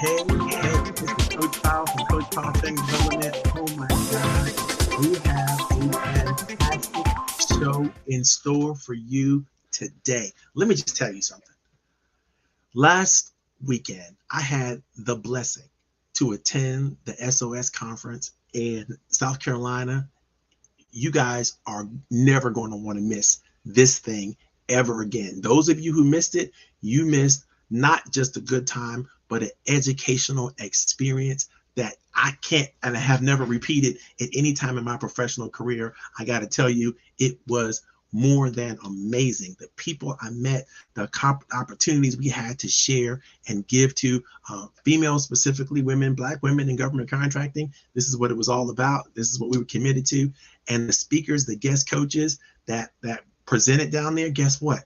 Hey, this is Coach Powell from Coach Powell Training Development. Oh my God, we have a fantastic show in store for you today. Let me just tell you something. Last weekend, I had the blessing to attend the SOS conference in South Carolina. You guys are never going to want to miss this thing ever again. Those of you who missed it, you missed not just a good time, but an educational experience that I can't and I have never repeated at any time in my professional career. I got to tell you, it was more than amazing. The people I met, the opportunities we had to share and give to females, specifically women, Black women in government contracting. This is what it was all about. This is what we were committed to. And the speakers, the guest coaches that presented down there, guess what?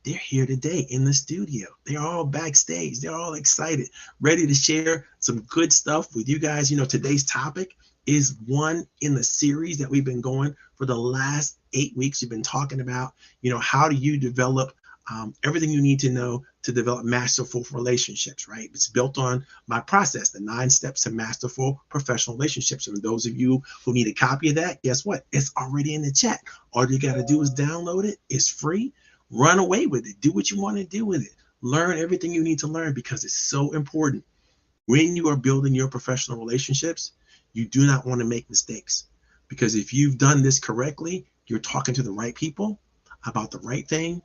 They're here today in the studio. They're all backstage. They're all excited, ready to share some good stuff with you guys. You know, today's topic is one in the series that we've been going for the last 8 weeks. We've been talking about, you know, how do you develop everything you need to know to develop masterful relationships, right? It's built on my process, the 9 steps to masterful professional relationships. And those of you who need a copy of that, guess what? It's already in the chat. All you got to do is download it. It's free. Run away with it. Do what you want to do with it. Learn everything you need to learn because it's so important. When you are building your professional relationships, you do not want to make mistakes, because if you've done this correctly, you're talking to the right people about the right thing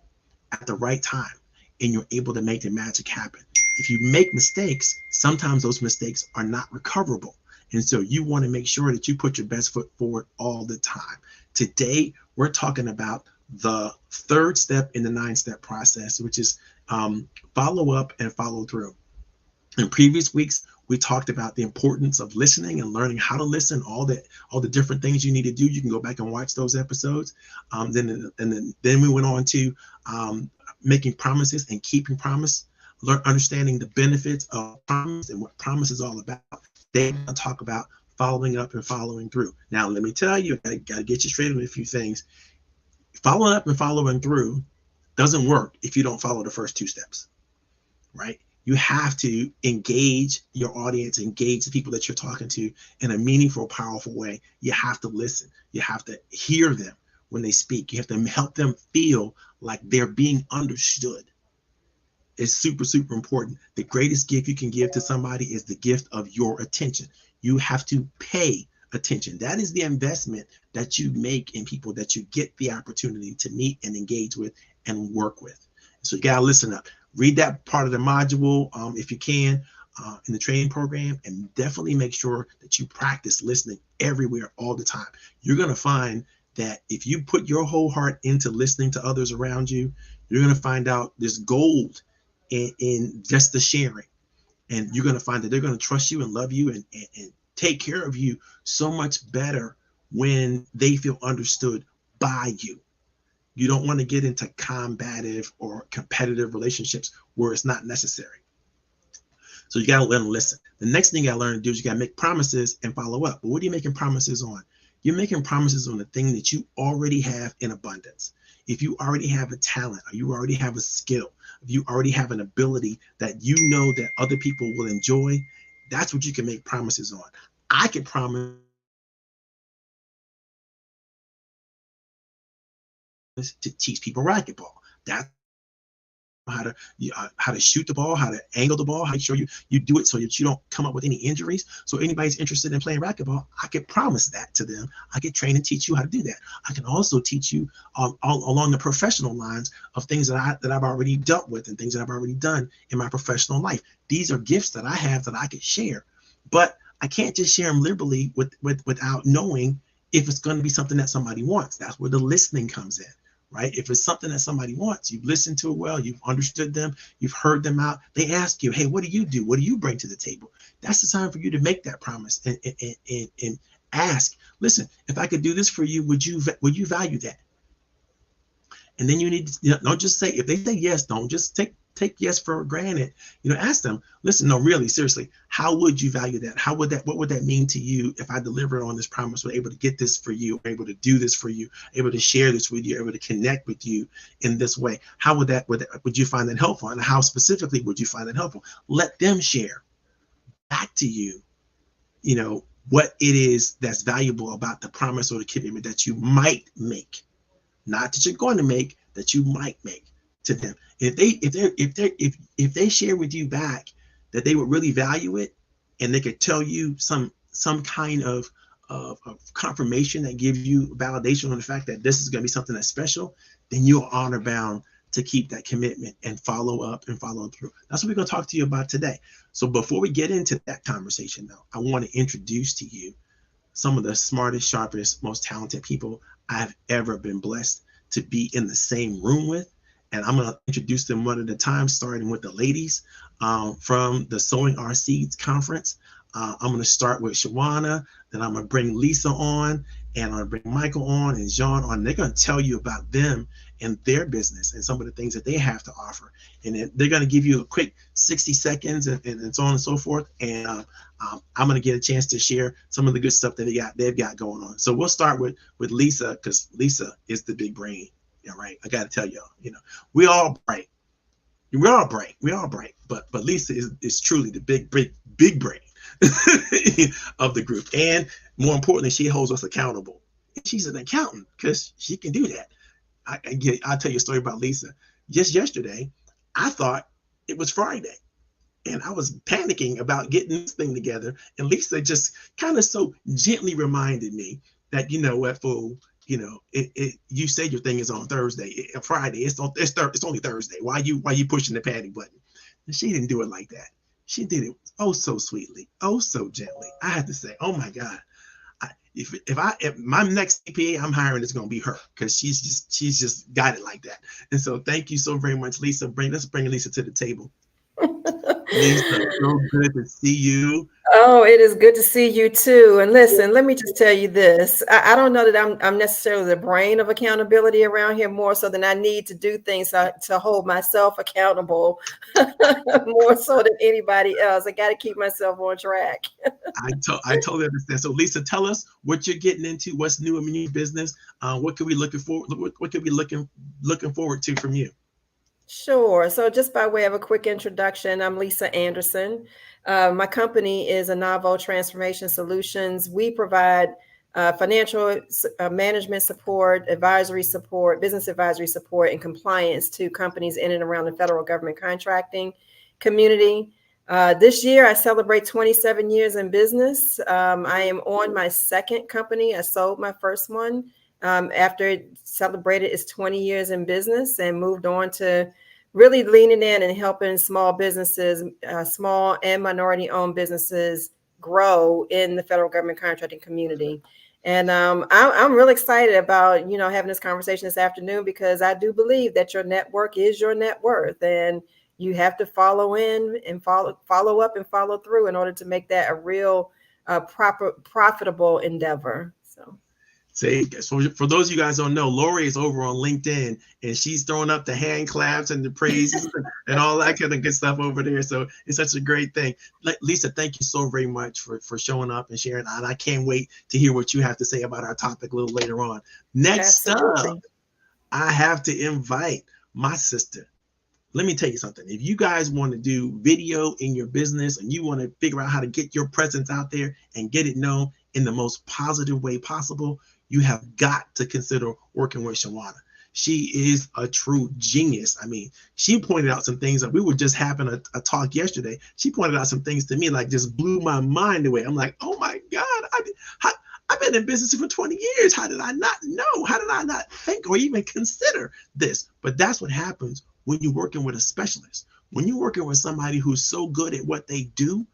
at the right time, and you're able to make the magic happen. If you make mistakes, sometimes those mistakes are not recoverable. And so you want to make sure that you put your best foot forward all the time. Today, we're talking about the 3rd step in the 9-step process, which is follow up and follow through. In previous weeks, we talked about the importance of listening and learning how to listen, all the different things you need to do. You can go back and watch those episodes. Then we went on to making promises and keeping promise, understanding the benefits of promise and what promise is all about. Then I'll talk about following up and following through. Now, let me tell you, I got to get you straight on a few things. Following up and following through doesn't work if you don't follow the first 2 steps, right? You have to engage your audience, engage the people that you're talking to in a meaningful, powerful way. You have to listen. You have to hear them when they speak. You have to help them feel like they're being understood. It's super, super important. The greatest gift you can give to somebody is the gift of your attention. You have to pay attention. That is the investment that you make in people that you get the opportunity to meet and engage with and work with. So you got to listen up. Read that part of the module if you can in the training program, and definitely make sure that you practice listening everywhere all the time. You're going to find that if you put your whole heart into listening to others around you, you're going to find out there's gold in just the sharing. And you're going to find that they're going to trust you and love you and take care of you so much better when they feel understood by you. You don't want to get into combative or competitive relationships where it's not necessary. So you got to let them listen. The next thing you got to learn to do is you got to make promises and follow up. But what are you making promises on? You're making promises on the thing that you already have in abundance. If you already have a talent, or you already have a skill, if you already have an ability that you know that other people will enjoy, that's what you can make promises on. I can promise to teach people racquetball. That's how to shoot the ball, how to angle the ball, how to make sure you do it so that you don't come up with any injuries. So anybody's interested in playing racquetball, I can promise that to them. I can train and teach you how to do that. I can also teach you all along the professional lines of things that I've already dealt with and things that I've already done in my professional life. These are gifts that I have that I could share, but I can't just share them liberally without knowing if it's going to be something that somebody wants. That's where the listening comes in. Right? If it's something that somebody wants, you've listened to it well, you've understood them, you've heard them out. They ask you, hey, what do you do? What do you bring to the table? That's the time for you to make that promise and ask, listen, if I could do this for you, would you value that? And then you need to, don't just say, if they say yes, don't just take yes for granted. Ask them, listen, no, really, seriously, how would you value that? What would that mean to you if I delivered on this promise, we're able to get this for you, able to do this for you, able to share this with you, able to connect with you in this way? How would you find that helpful? And how specifically would you find that helpful? Let them share back to you, what it is that's valuable about the promise or the commitment that you might make. Not that you're going to make, that you might make to them. If they share with you back that they would really value it, and they could tell you some kind of confirmation that gives you validation on the fact that this is going to be something that's special, then you're honor bound to keep that commitment and follow up and follow through. That's what we're going to talk to you about today. So before we get into that conversation, though, I want to introduce to you some of the smartest, sharpest, most talented people I've ever been blessed to be in the same room with. And I'm going to introduce them one at a time, starting with the ladies from the Sowing Our Seeds Conference. I'm going to start with Shawana, then I'm going to bring Lisa on, and I'm going to bring Michael on and Jean on. They're going to tell you about them and their business and some of the things that they have to offer. And then they're going to give you a quick 60 seconds and so on and so forth. And I'm going to get a chance to share some of the good stuff that they've got going on. So we'll start with Lisa, because Lisa is the big brain. Yeah, right. I got to tell y'all, we all bright. We're all bright, but Lisa is truly the big brain of the group. And more importantly, she holds us accountable. She's an accountant because she can do that. I'll tell you a story about Lisa. Just yesterday, I thought it was Friday, and I was panicking about getting this thing together. And Lisa just kind of so gently reminded me that, what, fool, you said your thing is on Thursday, Friday. It's only Thursday. Why you pushing the panic button? And she didn't do it like that. She did it oh so sweetly, oh so gently. I had to say, oh my God, if my next CPA I'm hiring is going to be her, because she's just got it like that. And so thank you so very much, Lisa. Let's bring Lisa to the table. Lisa, so good to see you. Oh, it is good to see you too. And listen, let me just tell you this. I don't know that I'm necessarily the brain of accountability around here, more so than I need to do things to hold myself accountable more so than anybody else. I got to keep myself on track. I totally understand. So Lisa, tell us what you're getting into, what's new in your business. What could we looking for? What could we looking forward to from you? Sure. So, just by way of a quick introduction, I'm Lisa Anderson. My company is Anavo Transformation Solutions. We provide financial management support, advisory support, business advisory support, and compliance to companies in and around the federal government contracting community. This year, I celebrate 27 years in business. I am on my second company. I sold my first one after it celebrated its 20 years in business and moved on to really leaning in and helping small businesses, small and minority owned businesses grow in the federal government contracting community. And I'm really excited about, having this conversation this afternoon, because I do believe that your network is your net worth, and you have to follow in and follow up and follow through in order to make that a real profitable endeavor. So. Say, so for those of you guys don't know, Lori is over on LinkedIn, and she's throwing up the hand claps and the praises and all that kind of good stuff over there. So it's such a great thing. Lisa, thank you so very much for showing up and sharing. And I can't wait to hear what you have to say about our topic a little later on. Next up, I have to invite my sister. Let me tell you something. If you guys want to do video in your business and you want to figure out how to get your presence out there and get it known in the most positive way possible, you have got to consider working with Shawana. She is a true genius. I mean, she pointed out some things that we were just having a talk yesterday. She pointed out some things to me like just blew my mind away. I'm like, oh my God, I've been in business for 20 years. How did I not know? How did I not think or even consider this? But that's what happens when you're working with a specialist. When you're working with somebody who's so good at what they do,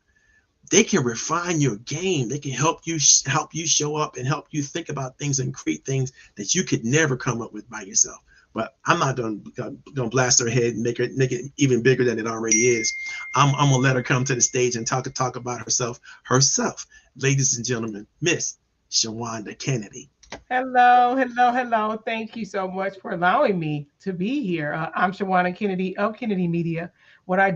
they can refine your game. They can help you show up and help you think about things and create things that you could never come up with by yourself. But I'm not gonna blast her head and make it even bigger than it already is. I'm gonna let her come to the stage and talk about herself. Ladies and gentlemen, Miss Shawanda Kennedy. Hello, hello, hello. Thank you so much for allowing me to be here. I'm Shawanda Kennedy of Kennedy Media. What I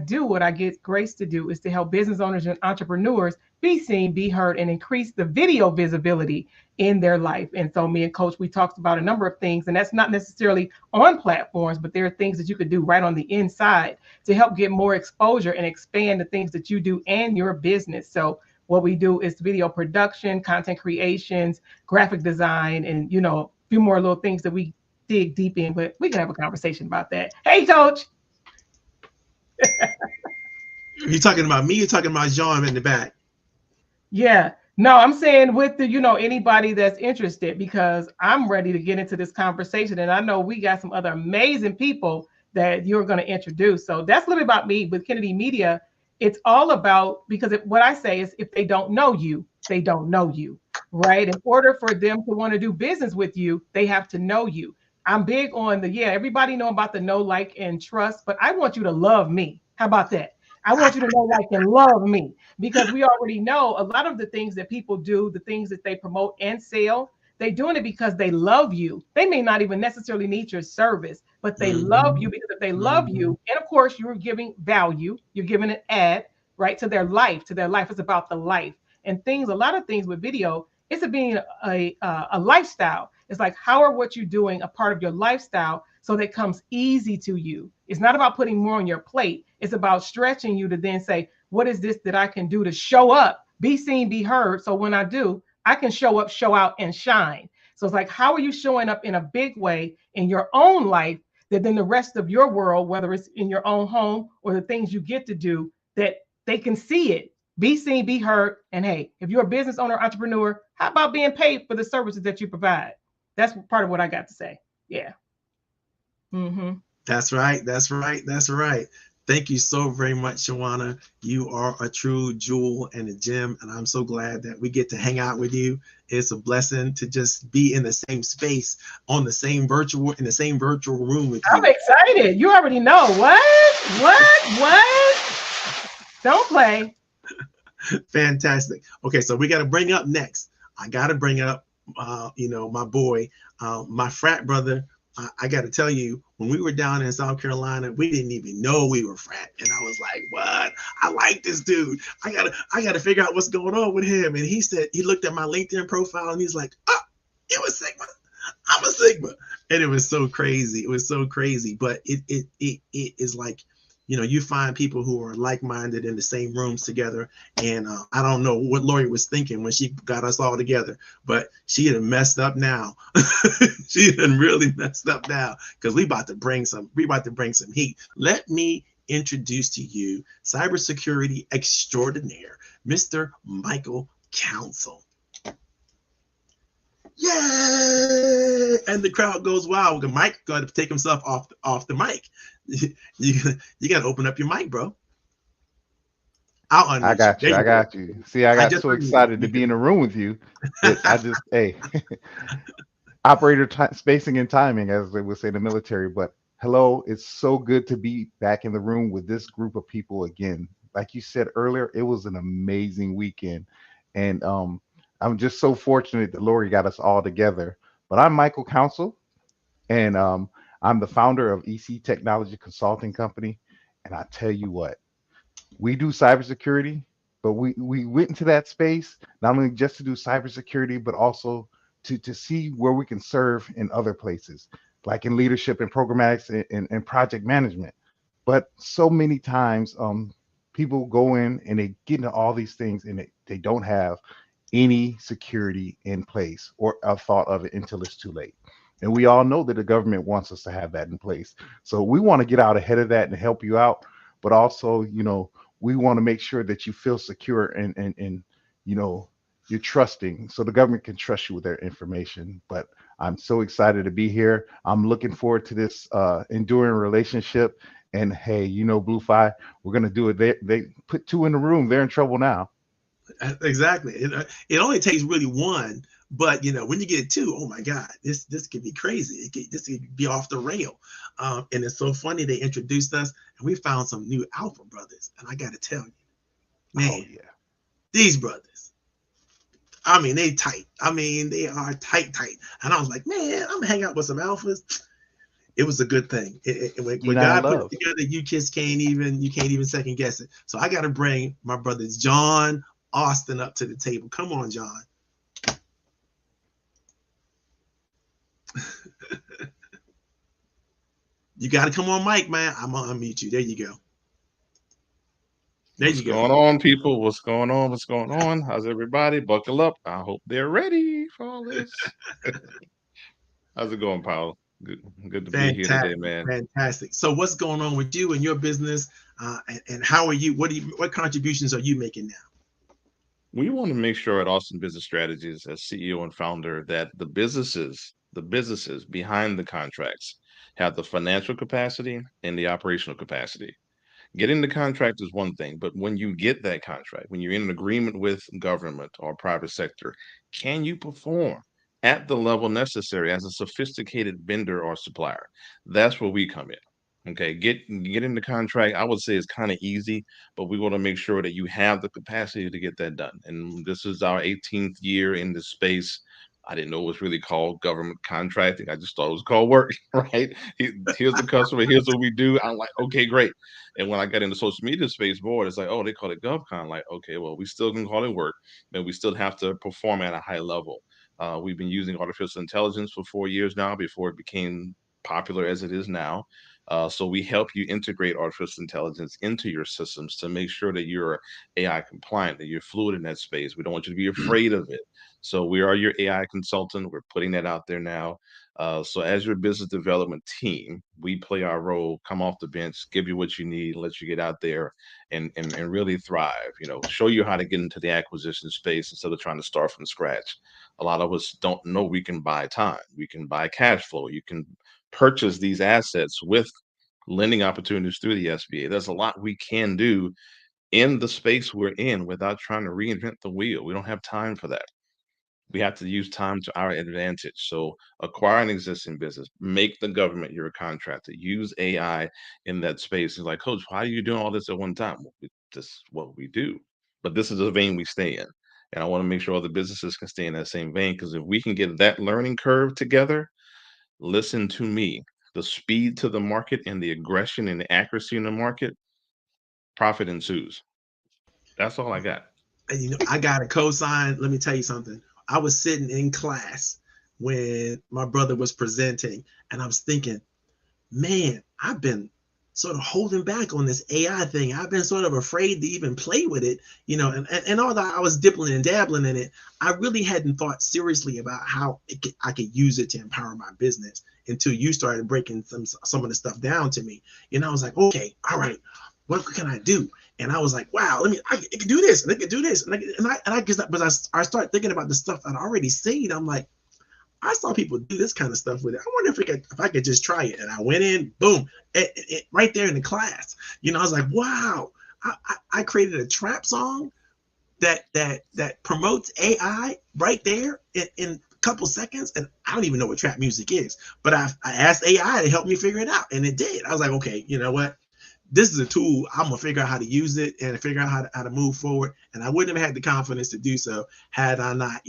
get grace to do is to help business owners and entrepreneurs be seen, be heard, and increase the video visibility in their life. And so me and Coach, we talked about a number of things, and that's not necessarily on platforms, but there are things that you could do right on the inside to help get more exposure and expand the things that you do and your business. So what we do is video production, content creations, graphic design, and a few more little things that we dig deep in, but we can have a conversation about that. Hey, Coach. You talking about me? You're talking about Jean in the back. Yeah. No, I'm saying with the, anybody that's interested, because I'm ready to get into this conversation. And I know we got some other amazing people that you're going to introduce. So that's a little bit about me with Kennedy Media. It's all about, because what I say is if they don't know you, they don't know you, right? In order for them to want to do business with you, they have to know you. I'm big on everybody know about the know, like, and trust, but I want you to love me. How about that? I want you to know, like, and love me, because we already know a lot of the things that people do, the things that they promote and sell, they're doing it because they love you. They may not even necessarily need your service, but they love you, because if they love you, and of course you're giving value, you're giving an ad, right, to their life. It's about the life and things. A lot of things with video, it's a being a lifestyle. It's like, how are what you're doing a part of your lifestyle so that it comes easy to you? It's not about putting more on your plate. It's about stretching you to then say, what is this that I can do to show up, be seen, be heard? So when I do, I can show up, show out, and shine. So it's like, how are you showing up in a big way in your own life that then the rest of your world, whether it's in your own home or the things you get to do, that they can see it, be seen, be heard. And hey, if you're a business owner, entrepreneur, how about being paid for the services that you provide? That's part of what I got to say. Yeah. Mm-hmm. That's right. Thank you so very much, Shawana. You are a true jewel and a gem, and I'm so glad that we get to hang out with you. It's a blessing to just be in the same space, in the same virtual room with you. I'm excited. You already know. What? Don't play. Fantastic. Okay, so we got to bring up next. I got to bring up, my boy, my frat brother. I got to tell you, when we were down in South Carolina, we didn't even know we were frat. And I was like, what? I like this dude. I gotta figure out what's going on with him. And he said, he looked at my LinkedIn profile and he's like, oh, you a Sigma. I'm a Sigma. And it was so crazy. But it is like, you find people who are like-minded in the same rooms together. And I don't know what Lori was thinking when she got us all together, but she had messed up now. She had really messed up now, because we about to bring some heat. Let me introduce to you cybersecurity extraordinaire, Mr. Michael Council. Yay! And the crowd goes wild. Mike got to take himself off the mic. You got to open up your mic, bro. I got you. See, I got so excited to be in the room with you. Hey, operator spacing and timing, as they would say in the military. But hello, it's so good to be back in the room with this group of people again. Like you said earlier, it was an amazing weekend, and I'm just so fortunate that Lori got us all together. But I'm Michael Council, and I'm the founder of EC Technology Consulting Company. And I tell you what, we do cybersecurity, but we went into that space not only just to do cybersecurity, but also to see where we can serve in other places, like in leadership and programmatics and project management. But so many times, people go in and they get into all these things and they don't have any security in place or a thought of it until it's too late. And we all know that the government wants us to have that in place. So we want to get out ahead of that and help you out. But also, we want to make sure that you feel secure and you're trusting, so the government can trust you with their information. But I'm so excited to be here. I'm looking forward to this enduring relationship. And hey, BlueFi, we're gonna do it. They put two in the room. They're in trouble now. Exactly. It only takes really one, but when you get two, oh my God, this could be crazy. This could be off the rail. And it's so funny they introduced us, and we found some new alpha brothers. And I got to tell you, man, these brothers, I mean, they tight. I mean, they are tight. And I was like, man, I'm gonna hang out with some alphas. It was a good thing. When God put it together, you can't even second guess it. So I got to bring my brothers John, Austin up to the table. Come on, John. You got to come on, Mike, man. I'm gonna unmute you. There you go. What's going on, people? What's going on? What's going on? How's everybody? Buckle up. I hope they're ready for all this. How's it going, Paul? Good to be here today, man. Fantastic. So what's going on with you and your business? And how are you? What contributions are you making now? We want to make sure at Austin Business Strategies, as CEO and founder, that the businesses behind the contracts have the financial capacity and the operational capacity. Getting the contract is one thing, but when you get that contract, when you're in an agreement with government or private sector, can you perform at the level necessary as a sophisticated vendor or supplier? That's where we come in. Okay, getting the contract, I would say, is kind of easy, but we want to make sure that you have the capacity to get that done. And this is our 18th year in this space. I didn't know it was really called government contracting. I just thought it was called work, right? Here's the customer, here's what we do. I'm like, okay, great. And when I got into social media space board, it's like, oh, they call it GovCon. Like, okay, well, we still can call it work, but we still have to perform at a high level. We've been using artificial intelligence for 4 years now before it became popular as it is now. So we help you integrate artificial intelligence into your systems to make sure that you're AI compliant, that you're fluid in that space. We don't want you to be afraid of it. So we are your AI consultant. We're putting that out there now. So as your business development team, we play our role, come off the bench, give you what you need, let you get out there and really thrive, show you how to get into the acquisition space instead of trying to start from scratch. A lot of us don't know we can buy time. We can buy cash flow. You can purchase these assets with lending opportunities through the SBA. There's a lot we can do in the space we're in without trying to reinvent the wheel. We don't have time for that. We have to use time to our advantage. So acquire an existing business, make the government your contractor, use AI in that space. It's like, Coach, why are you doing all this at one time? Well, this is what we do. But this is the vein we stay in. And I want to make sure other businesses can stay in that same vein, because if we can get that learning curve together, listen to me, the speed to the market and the aggression and the accuracy in the market, profit ensues. That's all I got. And I got a cosign. Let me tell you something. I was sitting in class when my brother was presenting, and I was thinking, man, I've been sort of holding back on this AI thing. I've been sort of afraid to even play with it, and although I was dipping and dabbling in it, I really hadn't thought seriously about how I could use it to empower my business until you started breaking some of the stuff down to me. I was like, okay, all right, what can I do? And I was like, wow, it can do this, and it can do this, I guess that, but I started thinking about the stuff I'd already seen. I'm like, I saw people do this kind of stuff with it. I wonder if I could just try it. And I went in, boom, right there in the class. I was like, wow, I created a trap song that promotes AI right there in a couple seconds. And I don't even know what trap music is, but I asked AI to help me figure it out, and it did. I was like, okay, you know what? This is a tool. I'm gonna figure out how to use it and figure out how to move forward. And I wouldn't have had the confidence to do so had I not,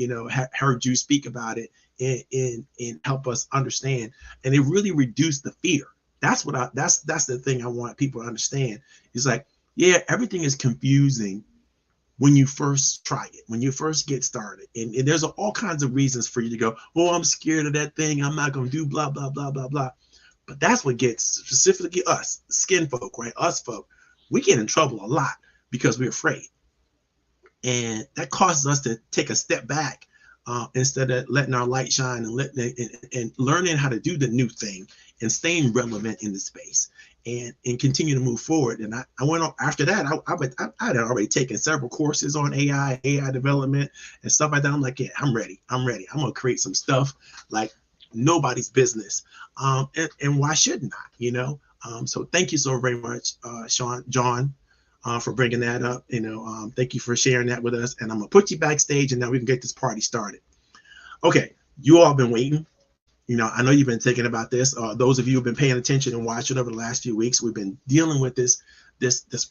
heard you speak about it and help us understand. And it really reduced the fear. That's the thing I want people to understand. It's like, yeah, everything is confusing when you first try it, when you first get started. And there's all kinds of reasons for you to go, oh, I'm scared of that thing. I'm not gonna do blah, blah, blah, blah, blah. But that's what gets specifically us, skin folk, right? Us folk, we get in trouble a lot because we're afraid. And that causes us to take a step back instead of letting our light shine and learning how to do the new thing and staying relevant in the space and continue to move forward. And I went on after that. I had already taken several courses on AI development and stuff like that. I'm like, yeah, I'm ready. I'm gonna create some stuff like nobody's business. And why shouldn't I? So thank you so very much, John, for bringing that up. Thank you for sharing that with us. And I'm gonna put you backstage, and now we can get this party started. Okay, you all been waiting. I know you've been thinking about this. Those of you who've been paying attention and watching over the last few weeks, we've been dealing with this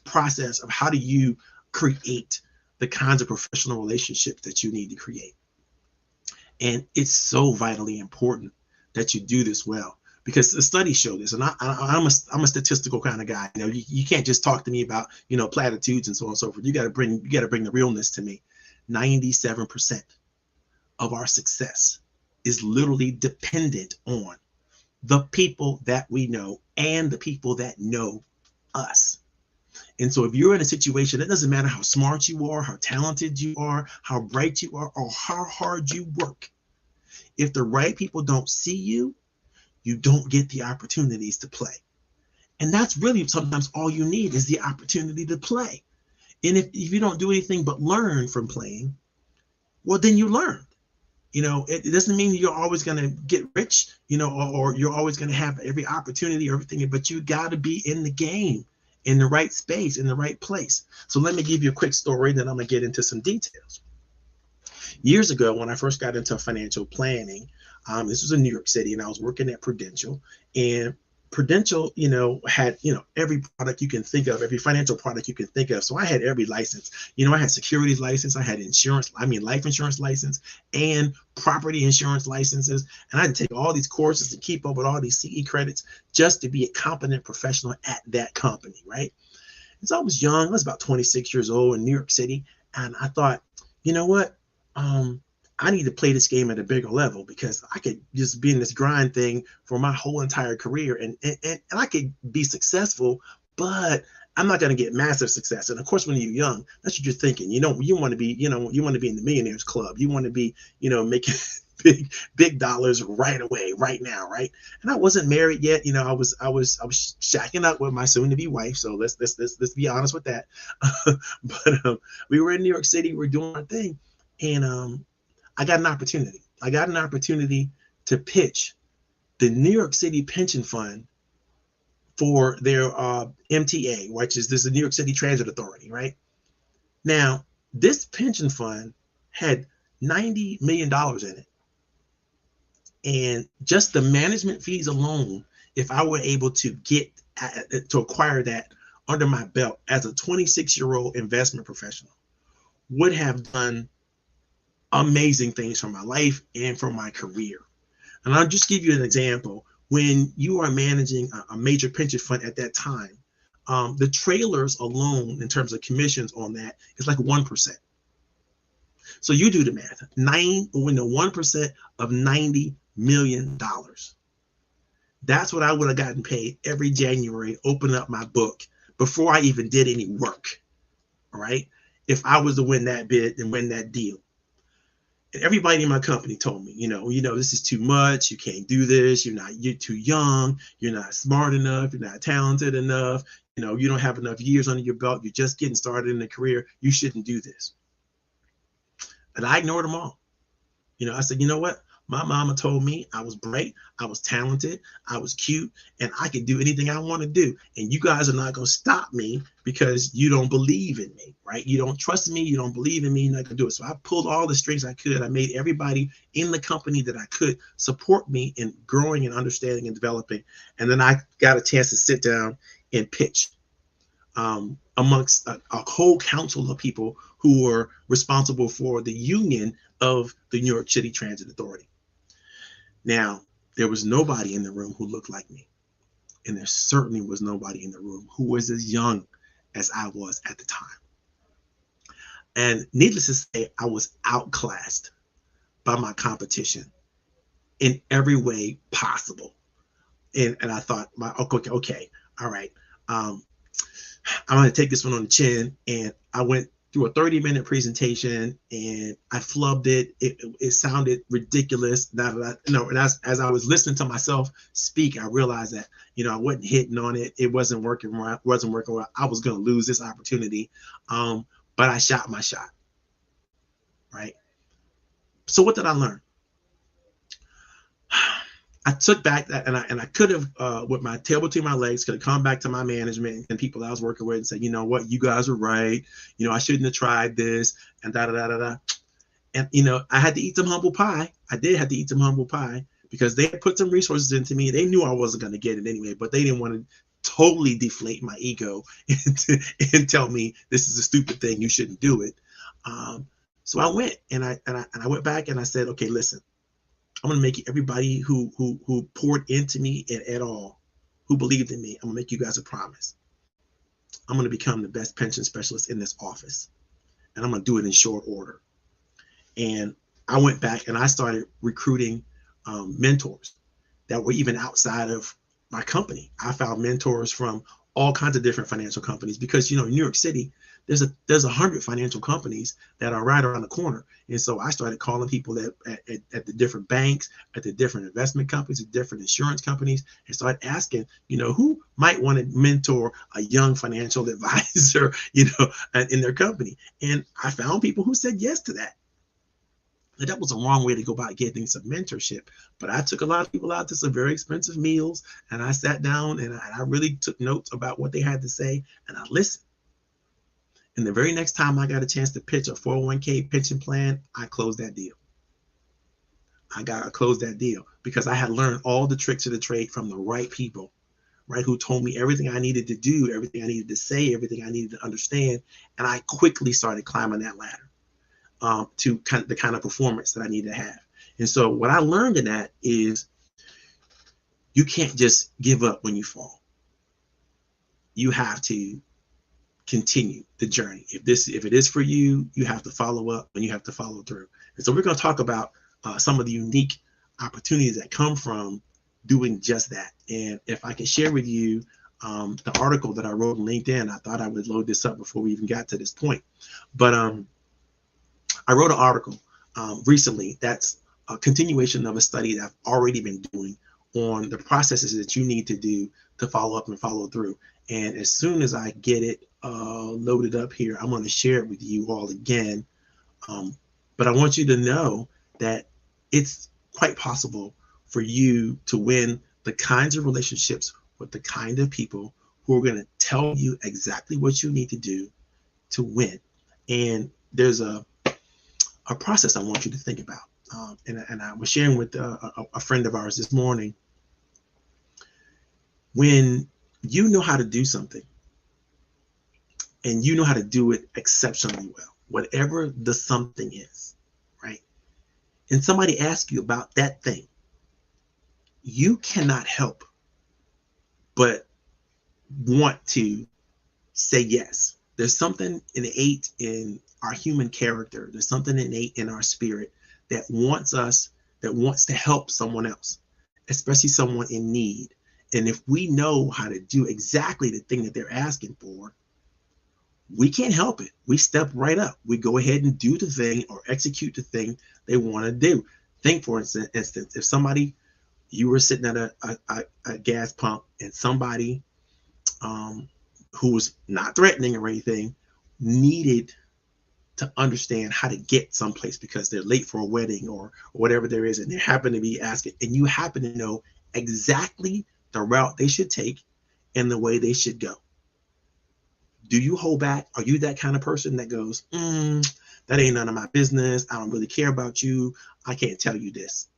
process of how do you create the kinds of professional relationships that you need to create. And it's so vitally important that you do this well, because the studies show this. And I'm a statistical kind of guy. You can't just talk to me about platitudes and so on and so forth. You got to bring the realness to me. 97% of our success is literally dependent on the people that we know and the people that know us. And so if you're in a situation, it doesn't matter how smart you are, how talented you are, how bright you are, or how hard you work. If the right people don't see you, you don't get the opportunities to play. And that's really sometimes all you need is the opportunity to play. And if you don't do anything but learn from playing, well, then you learn. It doesn't mean you're always going to get rich, or you're always going to have every opportunity or everything, but you got to be in the game, in the right space, in the right place. So let me give you a quick story, then I'm going to get into some details. Years ago, when I first got into financial planning, this was in New York City, and I was working at Prudential. And Prudential, had, every product you can think of, every financial product you can think of. So I had every license. I had securities license, I had life insurance license, and property insurance licenses. And I had to take all these courses to keep up with all these CE credits just to be a competent professional at that company, right? And so I was young. I was about 26 years old in New York City. And I thought, you know what? I need to play this game at a bigger level, because I could just be in this grind thing for my whole entire career, and I could be successful, but I'm not going to get massive success. And of course, when you're young, that's what you're thinking. You want to be, you want to be in the millionaires club. You want to be, making big dollars right away, right now, right? And I wasn't married yet. I was shacking up with my soon-to-be wife. So let's be honest with that. But we were in New York City. We were doing our thing, and I got an opportunity. I got an opportunity to pitch the New York City Pension Fund for their MTA, which is the New York City Transit Authority, right? Now, this pension fund had $90 million in it. And just the management fees alone, if I were able to acquire that under my belt as a 26-year-old investment professional, would have done amazing things for my life and for my career. And I'll just give you an example. When you are managing a major pension fund at that time, the trailers alone, in terms of commissions on that, is like 1%. So you do the math. 1% of $90 million. That's what I would have gotten paid every January, opening up my book before I even did any work. All right. If I was to win that bid and win that deal. And everybody in my company told me, this is too much. You can't do this. You're too young. You're not smart enough. You're not talented enough. You don't have enough years under your belt. You're just getting started in a career. You shouldn't do this. And I ignored them all. I said, you know what? My mama told me I was bright, I was talented, I was cute, and I could do anything I want to do. And you guys are not going to stop me because you don't believe in me, right? You don't trust me. You don't believe in me. You're not going to do it. So I pulled all the strings I could. I made everybody in the company that I could support me in growing and understanding and developing. And then I got a chance to sit down and pitch amongst a whole council of people who were responsible for the union of the New York City Transit Authority. Now, there was nobody in the room who looked like me. And there certainly was nobody in the room who was as young as I was at the time. And needless to say, I was outclassed by my competition in every way possible. And I thought, okay, all right. I'm going to take this one on the chin. And I went through a 30-minute presentation, and I flubbed it. It sounded ridiculous. And as I was listening to myself speak, I realized that, I wasn't hitting on it. It wasn't working right. Wasn't working well. I was going to lose this opportunity. But I shot my shot. Right. So what did I learn? I took back that, and I could have, with my tail between my legs, could have come back to my management and people I was working with and said, you know what, you guys are right. I shouldn't have tried this, and da da da da da. And I had to eat some humble pie. I did have to eat some humble pie because they had put some resources into me. They knew I wasn't going to get it anyway, but they didn't want to totally deflate my ego and tell me this is a stupid thing, you shouldn't do it. So I went and I went back and I said, okay, listen. I'm going to make everybody who poured into me at all, who believed in me, I'm going to make you guys a promise. I'm going to become the best pension specialist in this office. And I'm going to do it in short order. And I went back and I started recruiting mentors that were even outside of my company. I found mentors from all kinds of different financial companies because, in New York City, there's 100 financial companies that are right around the corner. And so I started calling people at the different banks, at the different investment companies, at different insurance companies, and started asking, who might want to mentor a young financial advisor, in their company. And I found people who said yes to that. And that was a wrong way to go about getting some mentorship. But I took a lot of people out to some very expensive meals, and I sat down and I really took notes about what they had to say, and I listened. And the very next time I got a chance to pitch a 401k pension plan, I closed that deal. I closed that deal because I had learned all the tricks of the trade from the right people, right? Who told me everything I needed to do, everything I needed to say, everything I needed to understand. And I quickly started climbing that ladder to the kind of performance that I need to have. And so what I learned in that is you can't just give up when you fall. You have to continue the journey. If it is for you, you have to follow up and you have to follow through. And so we're going to talk about some of the unique opportunities that come from doing just that. And if I can share with you the article that I wrote on LinkedIn, I thought I would load this up before we even got to this point. But I wrote an article recently that's a continuation of a study that I've already been doing on the processes that you need to do to follow up and follow through. And as soon as I get it loaded up here, I'm going to share it with you all again. But I want you to know that it's quite possible for you to win the kinds of relationships with the kind of people who are going to tell you exactly what you need to do to win. And there's a process I want you to think about. And I was sharing with a friend of ours this morning. When you know how to do something and you know how to do it exceptionally well, whatever the something is, right? And somebody asks you about that thing, you cannot help but want to say yes. There's something innate in our human character. There's something innate in our spirit that wants to help someone else, especially someone in need. And if we know how to do exactly the thing that they're asking for, we can't help it. We step right up. We go ahead and do the thing or execute the thing they want to do. Think, for instance, if you were sitting at a gas pump and somebody who was not threatening or anything needed to understand how to get someplace because they're late for a wedding or whatever there is, and they happen to be asking, and you happen to know exactly the route they should take and the way they should go. Do you hold back? Are you that kind of person that goes, that ain't none of my business. I don't really care about you. I can't tell you this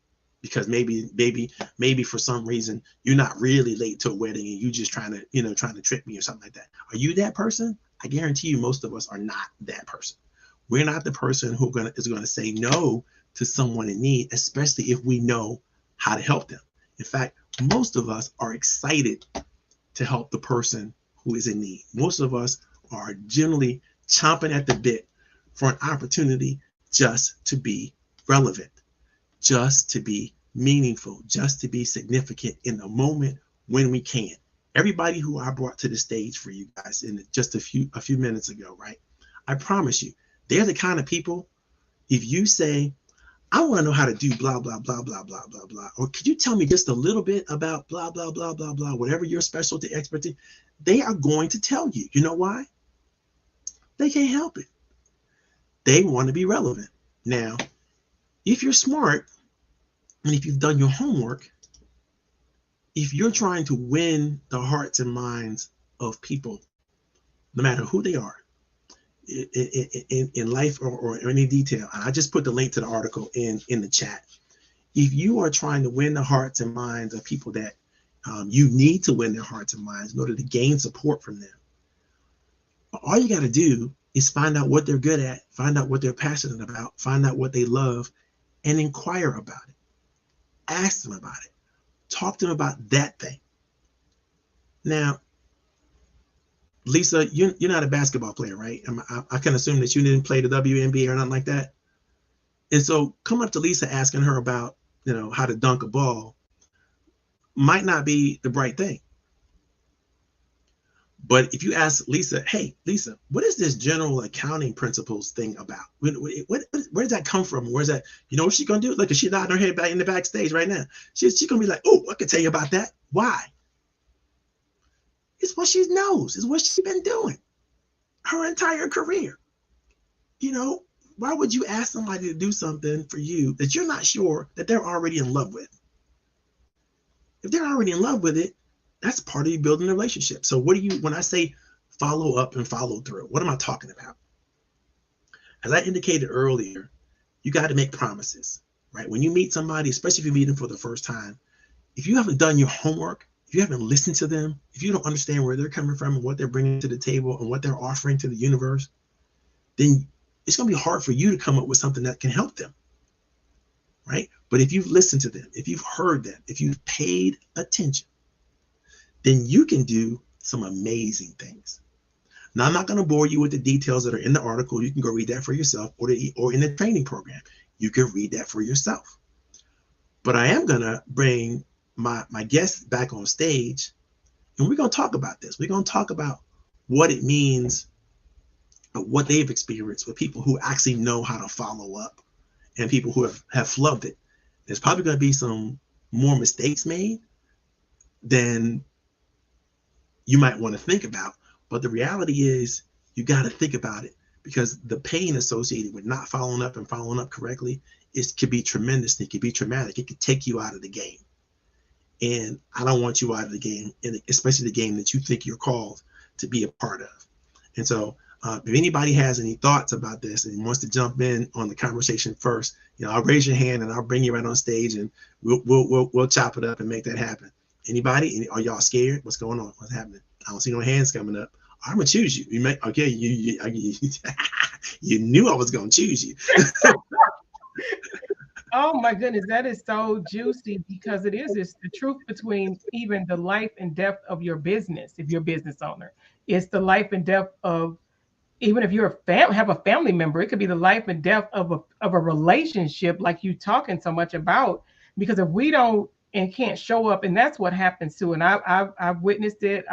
because maybe for some reason you're not really late to a wedding and you just trying to trick me or something like that. Are you that person? I guarantee you most of us are not that person. We're not the person who is going to say no to someone in need, especially if we know how to help them. In fact, most of us are excited to help the person who is in need. Most of us are generally chomping at the bit for an opportunity just to be relevant, just to be meaningful, just to be significant in the moment when we can. Everybody who I brought to the stage for you guys in just a few minutes ago, right? I promise you, they're the kind of people, if you say, I want to know how to do blah, blah, blah, blah, blah, blah, blah, or could you tell me just a little bit about blah, blah, blah, blah, blah, whatever your specialty expertise, they are going to tell you. You know why? They can't help it. They want to be relevant. Now, if you're smart and if you've done your homework, if you're trying to win the hearts and minds of people, no matter who they are, in life or any detail, I just put the link to the article in the chat. If you are trying to win the hearts and minds of people that you need to win their hearts and minds in order to gain support from them, all you got to do is find out what they're good at, find out what they're passionate about, find out what they love, and inquire about it. Ask them about it. Talk to them about that thing. Now, Lisa, you're not a basketball player, right? I can assume that you didn't play the WNBA or nothing like that. And so come up to Lisa asking her about, how to dunk a ball might not be the right thing. But if you ask Lisa, hey, Lisa, what is this general accounting principles thing about? Where does that come from? Where's that? You know what she's going to do? Look, she's nodding her head back in the backstage right now. She's going to be like, oh, I can tell you about that. Why? It's what she knows. It's what she's been doing her entire career. Why would you ask somebody to do something for you that you're not sure that they're already in love with? If they're already in love with it, that's part of you building a relationship. So when I say follow up and follow through, what am I talking about? As I indicated earlier, you got to make promises, right? When you meet somebody, especially if you meet them for the first time, if you haven't done your homework, if you haven't listened to them, if you don't understand where they're coming from and what they're bringing to the table and what they're offering to the universe, then it's going to be hard for you to come up with something that can help them, right? But if you've listened to them, if you've heard them, if you've paid attention, then you can do some amazing things. Now, I'm not going to bore you with the details that are in the article. You can go read that for yourself, or in the training program. You can read that for yourself. But I am going to bring my guests back on stage, and we're going to talk about this. We're going to talk about what it means, what they've experienced with people who actually know how to follow up and people who have flubbed it. There's probably going to be some more mistakes made than you might want to think about. But the reality is you got to think about it, because the pain associated with not following up and following up correctly could be tremendous. It could be traumatic. It could take you out of the game. And I don't want you out of the game, and especially the game that you think you're called to be a part of. And so if anybody has any thoughts about this and wants to jump in on the conversation first, I'll raise your hand and I'll bring you right on stage, and we'll chop it up and make that happen. Anybody? Are y'all scared? What's going on? What's happening? I don't see no hands coming up. I'm gonna choose you. You knew I was gonna choose you. Oh my goodness, that is so juicy, because it's the truth between even the life and death of your business. If you're a business owner, it's the life and death of, even if you're have a family member, it could be the life and death of a relationship, like you talking so much about. Because if we don't and can't show up, and that's what happens too. And I've witnessed it.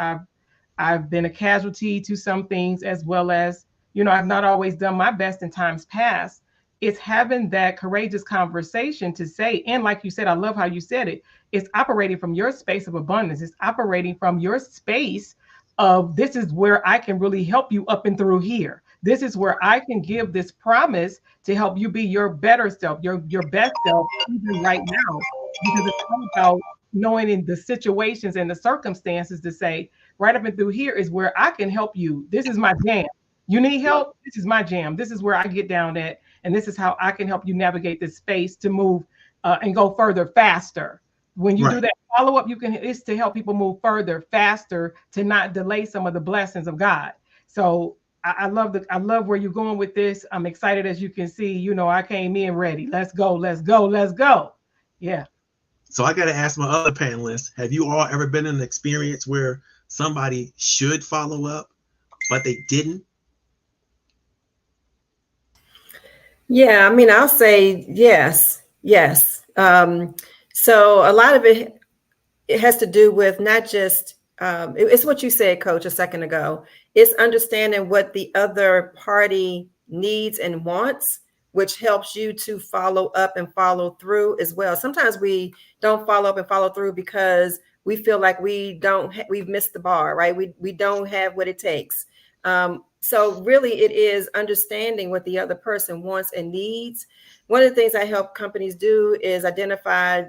I've been a casualty to some things, as well as, I've not always done my best in times past. It's having that courageous conversation to say, and like you said, I love how you said it, it's operating from your space of abundance. It's operating from your space of, this is where I can really help you up and through here. This is where I can give this promise to help you be your better self, your best self, even right now. Because it's all about knowing in the situations and the circumstances to say, right up and through here is where I can help you. This is my jam. You need help? This is my jam. This is where I get down at. And this is how I can help you navigate this space to move and go further, faster. When you do that follow-up, it's to help people move further, faster, to not delay some of the blessings of God. So I love where you're going with this. I'm excited, as you can see. I came in ready. Let's go, let's go, let's go. Yeah. So I got to ask my other panelists, have you all ever been in an experience where somebody should follow up, but they didn't? Yeah, I'll say yes. So a lot of it has to do with not just, it's what you said, Coach, a second ago. it's understanding what the other party needs and wants, which helps you to follow up and follow through as well. Sometimes we don't follow up and follow through because we feel like we've missed the bar, right? We don't have what it takes. So really it is understanding what the other person wants and needs. One of the things I help companies do is identify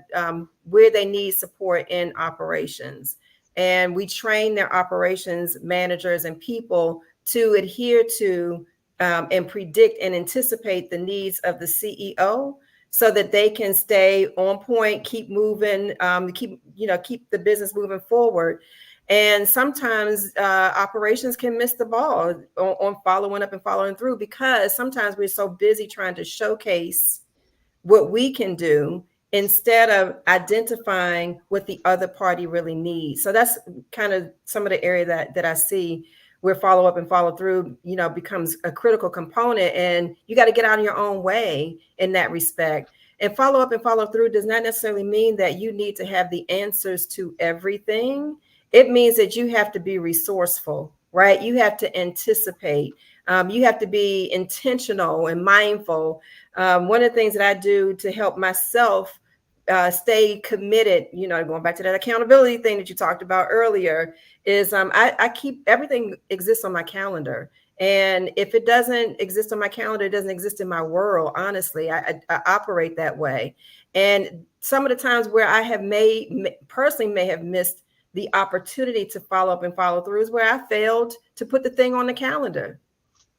where they need support in operations. And we train their operations managers and people to adhere to and predict and anticipate the needs of the CEO so that they can stay on point, keep moving, keep the business moving forward. And sometimes operations can miss the ball on following up and following through because sometimes we're so busy trying to showcase what we can do instead of identifying what the other party really needs. So that's kind of some of the area that I see where follow up and follow through, becomes a critical component, and you got to get out of your own way in that respect. And follow up and follow through does not necessarily mean that you need to have the answers to everything. It means that you have to be resourceful, right? You have to anticipate. You have to be intentional and mindful. One of the things that I do to help myself stay committed, going back to that accountability thing that you talked about earlier, is I keep everything exists on my calendar. And if it doesn't exist on my calendar, it doesn't exist in my world. Honestly, I operate that way. And some of the times where I have personally may have missed the opportunity to follow up and follow through is where I failed to put the thing on the calendar.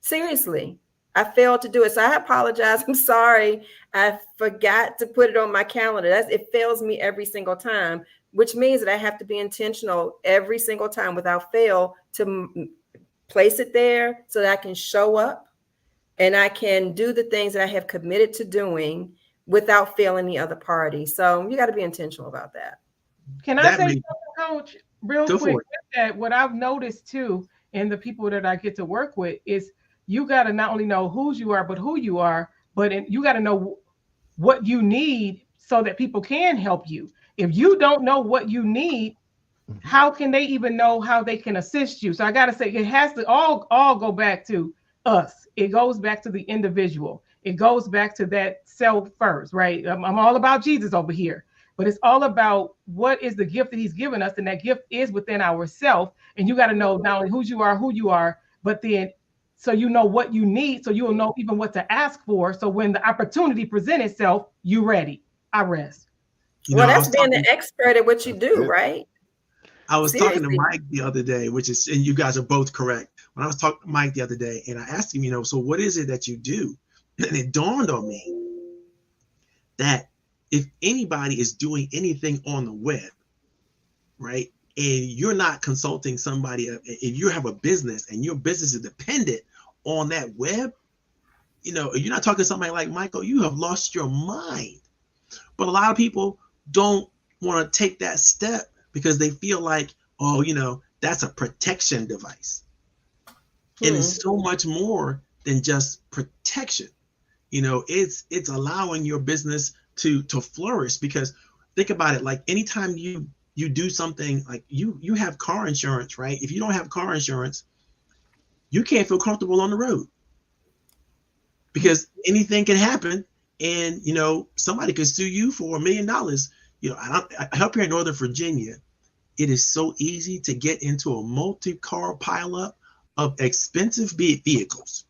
Seriously, I failed to do it. So I apologize. I'm sorry. I forgot to put it on my calendar. It fails me every single time, which means that I have to be intentional every single time without fail to place it there so that I can show up and I can do the things that I have committed to doing without failing the other party. So you got to be intentional about that. Can I say something, Coach, real quick? That what I've noticed too, in the people that I get to work with, is you got to not only know whose you are, but who you are, but you got to know what you need so that people can help you. If you don't know what you need, how can they even know how they can assist you? So I got to say, it has to all go back to us. It goes back to the individual. It goes back to that self first, right? I'm all about Jesus over here. But it's all about what is the gift that he's given us, and that gift is within ourselves. And you got to know not only who you are, but then so you know what you need, so you'll know even what to ask for. So when the opportunity presents itself, you ready. I rest. Well, that's being an expert at what you do, right? I was talking to Mike the other day, and you guys are both correct. When I was talking to Mike the other day, and I asked him, so what is it that you do? And it dawned on me that if anybody is doing anything on the web, right, and you're not consulting somebody, if you have a business and your business is dependent on that web, you're not talking to somebody like Michael, you have lost your mind. But a lot of people don't want to take that step because they feel like, that's a protection device. And it's so much more than just protection. It's allowing your business to flourish, because think about it, like anytime you do something, like you have car insurance, right? If you don't have car insurance, you can't feel comfortable on the road because anything can happen, and somebody could sue you for $1 million. I help here in Northern Virginia. It is so easy to get into a multi-car pileup of expensive vehicles.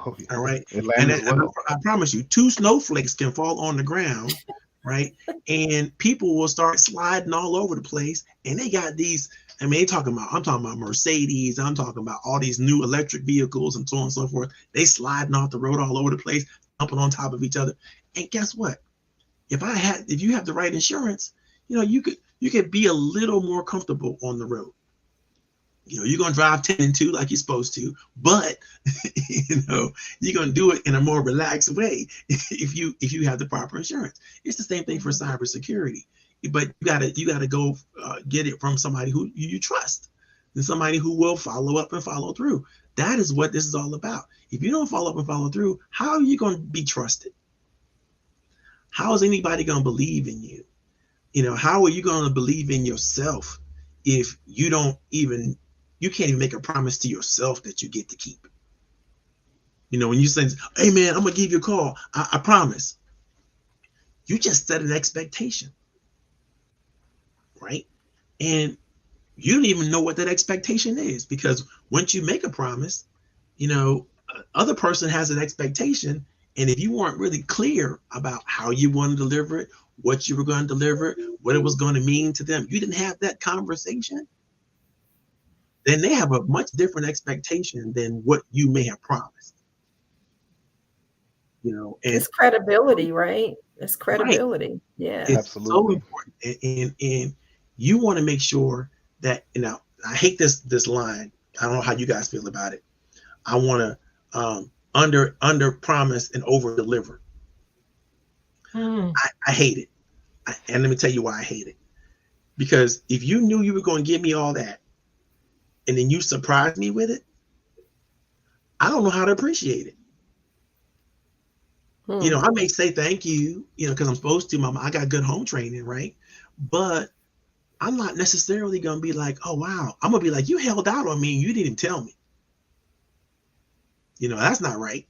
Oh, yeah. All right. And I promise you, 2 snowflakes can fall on the ground, right? And people will start sliding all over the place. And they got these, I'm talking about Mercedes. I'm talking about all these new electric vehicles and so on and so forth. They sliding off the road all over the place, jumping on top of each other. And guess what? If you have the right insurance, you could be a little more comfortable on the road. You're going to drive 10 and 2 like you're supposed to, but you're going to do it in a more relaxed way if you have the proper insurance. It's the same thing for cybersecurity, but you gotta go get it from somebody who you trust, and somebody who will follow up and follow through. That is what this is all about. If you don't follow up and follow through, how are you going to be trusted? How is anybody going to believe in you? How are you going to believe in yourself if you don't even you can't even make a promise to yourself that you get to keep. You know, when you say, hey man, I'm gonna give you a call, I promise. You just set an expectation, right? And you don't even know what that expectation is, because once you make a promise, you know, other person has an expectation. And if you weren't really clear about how you want to deliver it, what you were going to deliver, what it was going to mean to them, you didn't have that conversation, then they have a much different expectation than what you may have promised. You know, and it's credibility, right? It's credibility. Right. Yeah. It's Absolutely. so important. And you want to make sure that, you know, I hate this line. I don't know how you guys feel about it. I want to under promise and over deliver. I hate it. And let me tell you why I hate it. Because if you knew you were going to give me all that and then you surprised me with it, I don't know how to appreciate it. You know, I may say thank you, you know, because I'm supposed to, Mama. I got good home training, right? But I'm not necessarily going to be like, oh, wow. I'm going to be like, you held out on me and you didn't even tell me. You know, that's not right.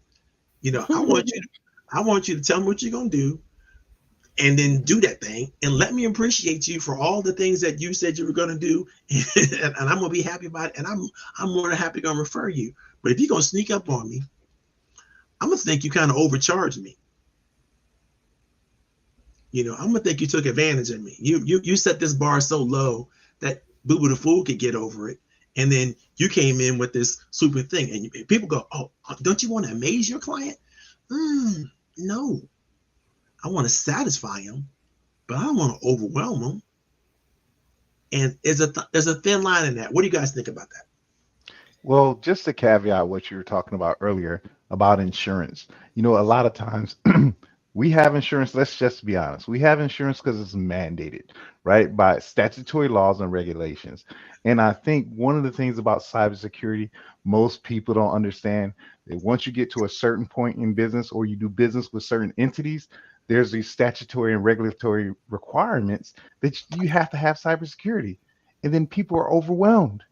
You know, I want you to tell me what you're going to do and then do that thing and let me appreciate you for all the things that you said you were going to do. And I'm going to be happy about it. And I'm more than happy going to refer you. But if you're going to sneak up on me, I'm going to think you kind of overcharged me. You know, I'm going to think you took advantage of me. You set this bar so low that Boo Boo the Fool could get over it. And then you came in with this super thing. And people go, oh, don't you want to amaze your client? No. I want to satisfy him, but I don't want to overwhelm him. And there's a thin line in that. What do you guys think about that? Well, just to caveat what you were talking about earlier about insurance, you know, a lot of times we have insurance. Let's just be honest. We have insurance because it's mandated, right, by statutory laws and regulations. And I think one of the things about cybersecurity, most people don't understand that once you get to a certain point in business or you do business with certain entities, there's these statutory and regulatory requirements that you have to have cybersecurity. And then people are overwhelmed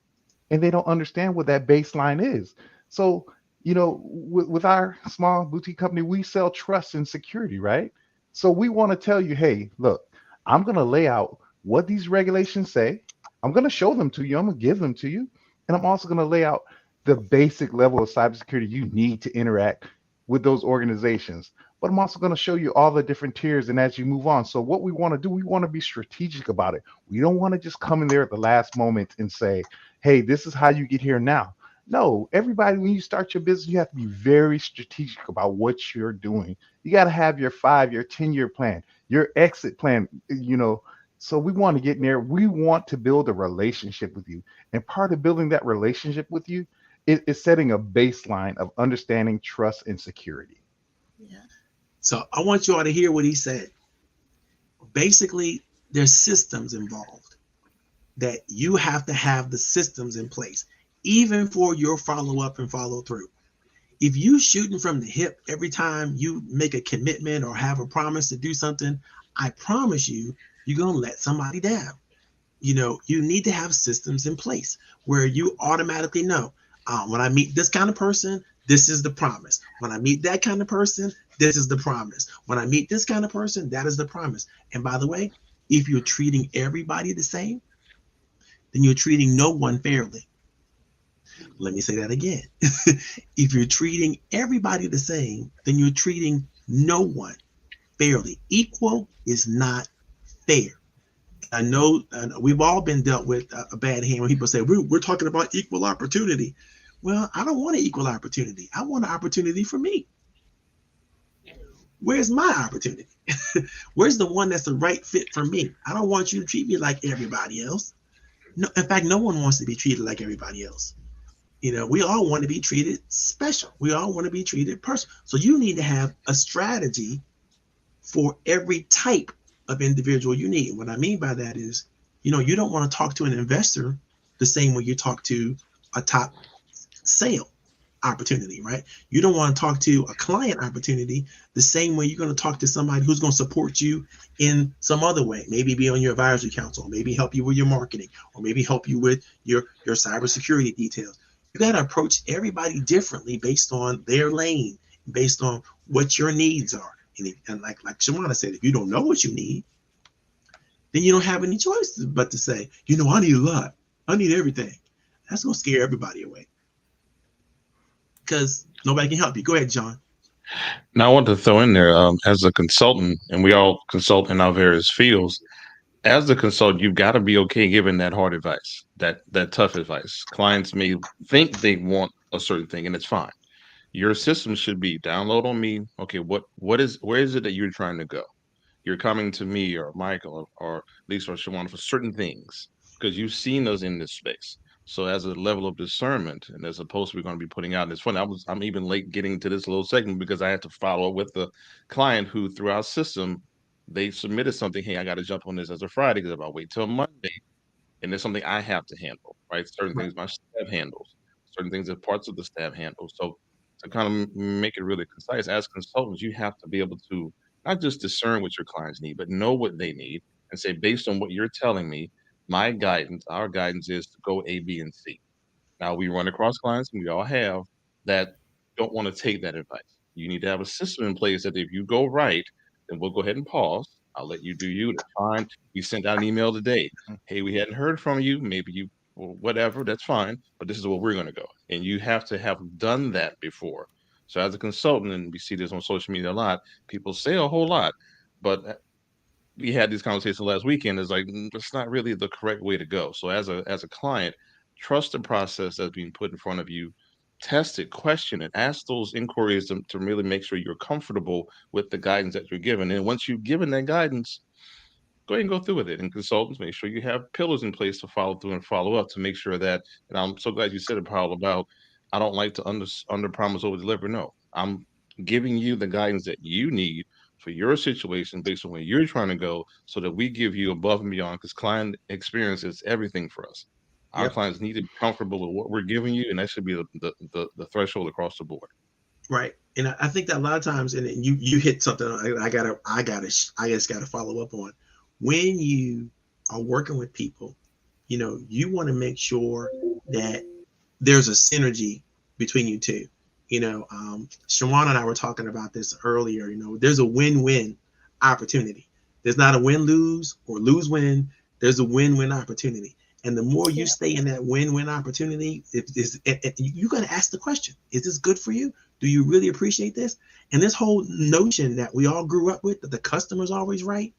and they don't understand what that baseline is. So, you know, with our small boutique company, we sell trust and security, right? So we want to tell you, hey, look, I'm going to lay out what these regulations say. I'm going to show them to you. I'm going to give them to you. And I'm also going to lay out the basic level of cybersecurity you need to interact with those organizations. But I'm also going to show you all the different tiers and as you move on. So what we want to do, we want to be strategic about it. We don't want to just come in there at the last moment and say, hey, this is how you get here now. No, everybody, when you start your business, you have to be very strategic about what you're doing. You got to have your 5-year, 10-year plan, your exit plan, you know. So we want to get in there. We want to build a relationship with you. And part of building that relationship with you is setting a baseline of understanding, trust, and security. Yeah. So I want you all to hear what he said. Basically, there's systems involved that you have to have the systems in place, even for your follow-up and follow-through. If you shooting from the hip every time you make a commitment or have a promise to do something, I promise you, you're going to let somebody down. You know, you need to have systems in place where you automatically know, when I meet this kind of person, this is the promise. When I meet that kind of person, this is the promise. When I meet this kind of person, that is the promise. And by the way, if you're treating everybody the same, then you're treating no one fairly. Let me say that again. If you're treating everybody the same, then you're treating no one fairly. Equal is not fair. I know we've all been dealt with a bad hand when people say, we're talking about equal opportunity. Well, I don't want an equal opportunity. I want an opportunity for me. Where's my opportunity? Where's the one that's the right fit for me? I don't want you to treat me like everybody else. No, in fact, no one wants to be treated like everybody else. You know, we all want to be treated special. We all want to be treated personal. So you need to have a strategy for every type of individual you need. What I mean by that is, you know, you don't want to talk to an investor the same way you talk to a top sale. opportunity, right? You don't want to talk to a client opportunity the same way you're going to talk to somebody who's going to support you in some other way. Maybe be on your advisory council, maybe help you with your marketing, or maybe help you with your cybersecurity details. You got to approach everybody differently based on their lane, based on what your needs are. And like Shawana said, if you don't know what you need, then you don't have any choice but to say, I need a lot. I need everything. That's going to scare everybody away because nobody can help you. Go ahead, John. Now, I want to throw in there, as a consultant, and we all consult in our various fields. As a consultant, you've got to be okay giving that hard advice, that tough advice. Clients may think they want a certain thing, and it's fine. Your system should be download on me. Okay, where is it that you're trying to go? You're coming to me or Michael or Lisa or Shawana for certain things because you've seen us in this space. So as a level of discernment, and as a post we're going to be putting out, and it's funny, I'm even late getting to this little segment because I had to follow up with the client who through our system, they submitted something. Hey, I got to jump on this as a Friday because if I wait till Monday, and it's something I have to handle, right? Certain things my staff handles, certain things that parts of the staff handle. So to kind of make it really concise, as consultants, you have to be able to not just discern what your clients need, but know what they need and say, based on what you're telling me, my guidance, our guidance is to go A, B, and C. Now we run across clients, and we all have that don't want to take that advice. You need to have a system in place that if you go right, then we'll go ahead and pause. I'll let you do you. That's fine. We sent out an email today. Hey, we hadn't heard from you. Maybe you, well, whatever. That's fine. But this is where we're going to go. And you have to have done that before. So as a consultant, and we see this on social media a lot, people say a whole lot, but we had this conversation last weekend. It's like it's not really the correct way to go. So as a client, trust the process that's being put in front of you. Test it, question it, ask those inquiries to really make sure you're comfortable with the guidance that you're given. And once you've given that guidance, go ahead and go through with it. And consultants, make sure you have pillars in place to follow through and follow up to make sure that. And I'm so glad you said it, Paul, about I don't like to under promise over deliver. No, I'm giving you the guidance that you need for your situation based on where you're trying to go, so that we give you above and beyond. Because client experience is everything for us. Our Yep. clients need to be comfortable with what we're giving you, and that should be the threshold across the board. Right. And I think that a lot of times, and you hit something I just gotta follow up on. When you are working with people, you want to make sure that there's a synergy between you two. Shawana and I were talking about this earlier. There's a win-win opportunity. There's not a win-lose or lose-win. There's a win-win opportunity. And the more you stay in that win-win opportunity, you got to ask the question, is this good for you? Do you really appreciate this? And this whole notion that we all grew up with, that the customer's always right,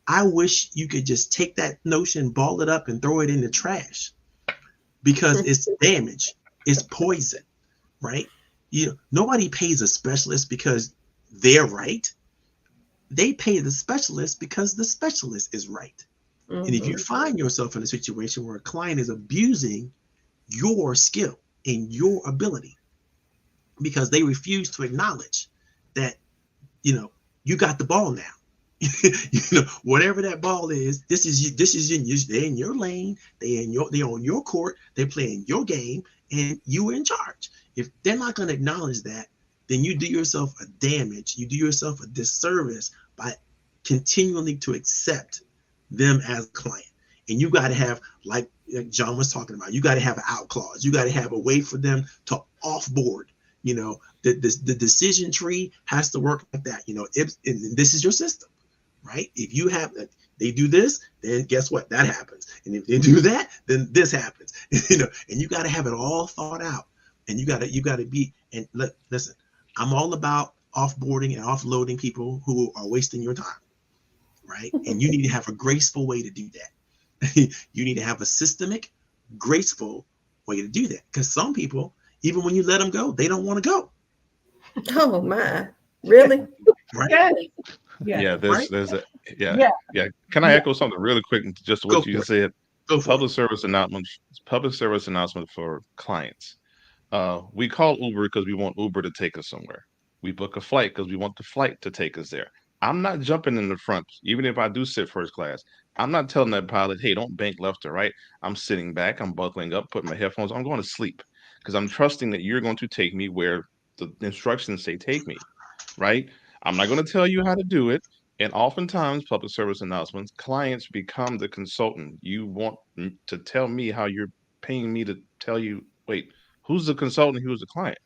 I wish you could just take that notion, ball it up, and throw it in the trash, because it's damage. It's poison, right? Nobody pays a specialist because they're right. They pay the specialist because the specialist is right. Mm-hmm. And if you find yourself in a situation where a client is abusing your skill and your ability because they refuse to acknowledge that, you got the ball now. Whatever that ball is, this is they're in your lane, they're on your court, they're playing your game, and you are in charge. If they're not going to acknowledge that, then you do yourself a damage. You do yourself a disservice by continually to accept them as a client. And you got to have, like John was talking about, you got to have an out clause. You got to have a way for them to offboard. The decision tree has to work like that. If this is your system, right? If you have they do this, then guess what? That happens. And if they do that, then this happens. And you got to have it all thought out. And you got to be, and listen, I'm all about offboarding and offloading people who are wasting your time, right? And you need to have a graceful way to do that. You need to have a systemic, graceful way to do that. Because some people, even when you let them go, they don't want to go. Oh my, really? Right? Yeah, there's a yeah. Can I echo something really quick, just what you said? Public service announcement for clients. We call Uber because we want Uber to take us somewhere. We book a flight because we want the flight to take us there. I'm not jumping in the front, even if I do sit first class. I'm not telling that pilot, hey, don't bank left or right. I'm sitting back, I'm buckling up, putting my headphones on, I'm going to sleep. because I'm trusting that you're going to take me where the instructions say take me, right? I'm not going to tell you how to do it. And oftentimes, public service announcements, clients become the consultant. You want to tell me how you're paying me to tell you, wait, who's the consultant? Who's the client?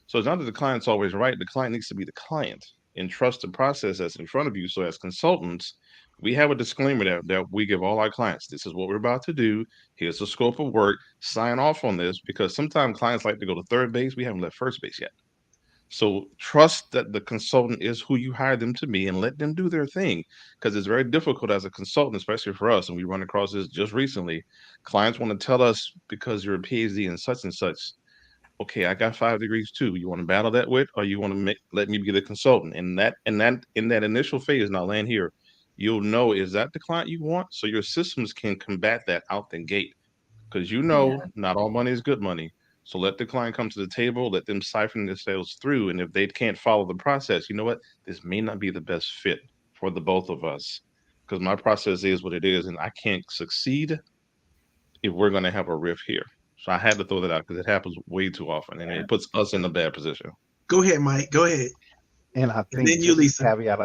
So it's not that the client's always right. The client needs to be the client and trust the process that's in front of you. So as consultants, we have a disclaimer that we give all our clients. This is what we're about to do. Here's the scope of work. Sign off on this, because sometimes clients like to go to third base. We haven't left first base yet. So trust that the consultant is who you hire them to be, and let them do their thing, because it's very difficult as a consultant, especially for us. And we run across this just recently. Clients want to tell us, because you're a PhD in such and such, okay, I got 5 degrees too. You want to battle that with, or you want to let me be the consultant? And in that initial phase, now land here, you'll know, is that the client you want? So your systems can combat that out the gate, because not all money is good money. So let the client come to the table, let them siphon themselves through. And if they can't follow the process, you know what? This may not be the best fit for the both of us, because my process is what it is, and I can't succeed if we're going to have a riff here. So I had to throw that out, because it happens way too often, and it puts us in a bad position. Go ahead, Mike. Go ahead. And I think then you, Lisa. caveat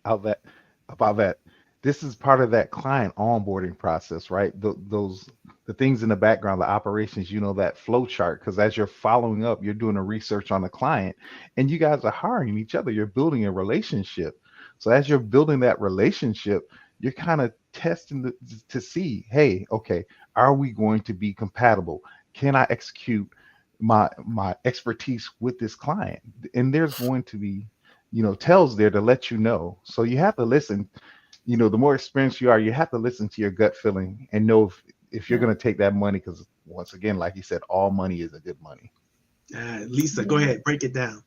about that, this is part of that client onboarding process, right? The things in the background, the operations, that flow chart, because as you're following up, you're doing a research on the client, and you guys are hiring each other. You're building a relationship. So as you're building that relationship, you're kind of testing to see, hey, okay, are we going to be compatible? Can I execute my expertise with this client? And there's going to be, tells there to let you know. So you have to listen. The more experienced you are, you have to listen to your gut feeling and know if you're going to take that money, because once again, like you said, all money isn't good money. Lisa, go ahead, break it down.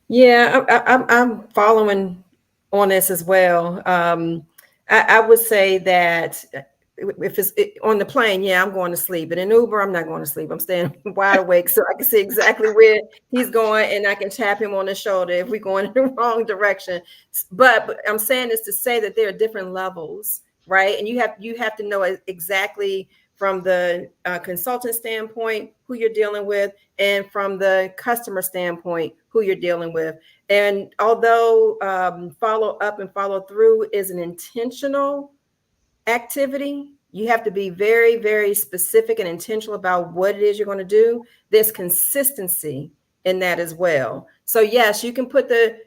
Yeah, I'm following on this as well. I would say that if it's on the plane, yeah, I'm going to sleep. But in Uber, I'm not going to sleep. I'm staying wide awake so I can see exactly where he's going, and I can tap him on the shoulder if we're going in the wrong direction. But I'm saying this to say that there are different levels, right? And you have to know exactly from the consultant standpoint who you're dealing with, and from the customer standpoint who you're dealing with. And although follow up and follow through is an intentional activity, you have to be very, very specific and intentional about what it is you're going to do. There's consistency in that as well. So yes, you can put the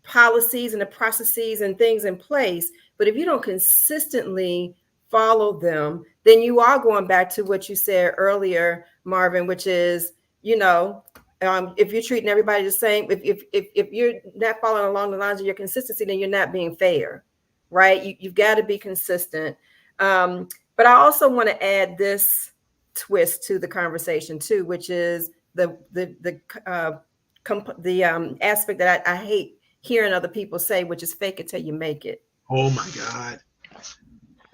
policies and the processes and things in place, but if you don't consistently follow them, then you are going back to what you said earlier, Marvin, which is, if you're treating everybody the same, if you're not following along the lines of your consistency, then you're not being fair, right? You've got to be consistent. But I also want to add this twist to the conversation too, which is the aspect that I hate hearing other people say, which is fake it till you make it. Oh my God.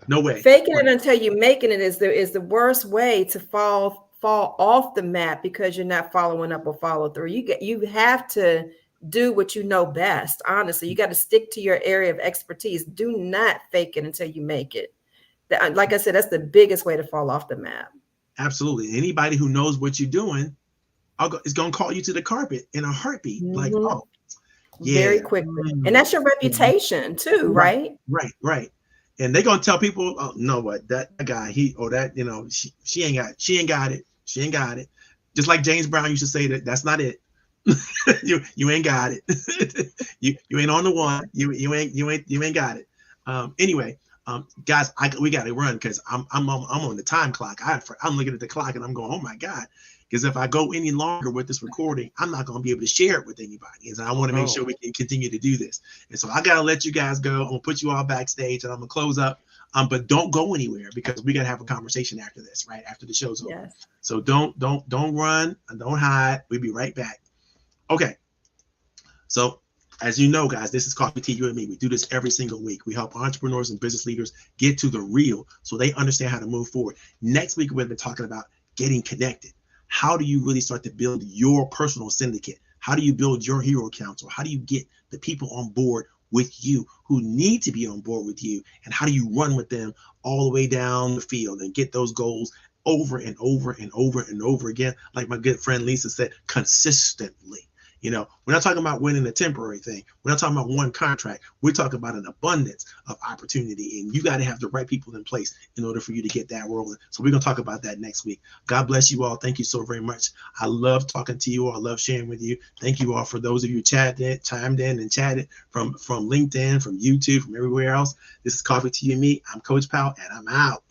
No way. Faking it until you making it is the worst way to fall off the map, because you're not following up or follow through. You have to do what you know best. Honestly, you got to stick to your area of expertise. Do not fake it until you make it. Like I said, that's the biggest way to fall off the map. Absolutely. Anybody who knows what you're doing is going to call you to the carpet in a heartbeat. Mm-hmm. Like, oh, yeah. Very quickly. And that's your reputation too, right? Right. And they're going to tell people, oh, no, what that guy, she ain't got it. Just like James Brown used to say that's not it. you ain't got it. you ain't on the one. You ain't got it. Anyway, guys, we got to run, because I'm on the time clock. I'm looking at the clock and I'm going, oh my God, because if I go any longer with this recording, I'm not going to be able to share it with anybody. And so I want to make sure we can continue to do this. And so I got to let you guys go. I'm going to put you all backstage, and I'm going to close up. But don't go anywhere, because we got to have a conversation after this, right after the show's over. Yes. So don't run and don't hide. We'll be right back. Okay. So as you know, guys, this is Coffee Tea, You and Me. We do this every single week. We help entrepreneurs and business leaders get to the real so they understand how to move forward. Next week, we're going to be talking about getting connected. How do you really start to build your personal syndicate? How do you build your hero council? How do you get the people on board with you who need to be on board with you? And how do you run with them all the way down the field and get those goals over and over and over and over again. Like my good friend Lisa said, consistently. You know, we're not talking about winning a temporary thing. We're not talking about one contract. We're talking about an abundance of opportunity. And you got to have the right people in place in order for you to get that rolling. So we're going to talk about that next week. God bless you all. Thank you so very much. I love talking to you all. I love sharing with you. Thank you all for those of you chimed in and chatted from LinkedIn, from YouTube, from everywhere else. This is Coffee Tea and Me. I'm Coach Powell, and I'm out.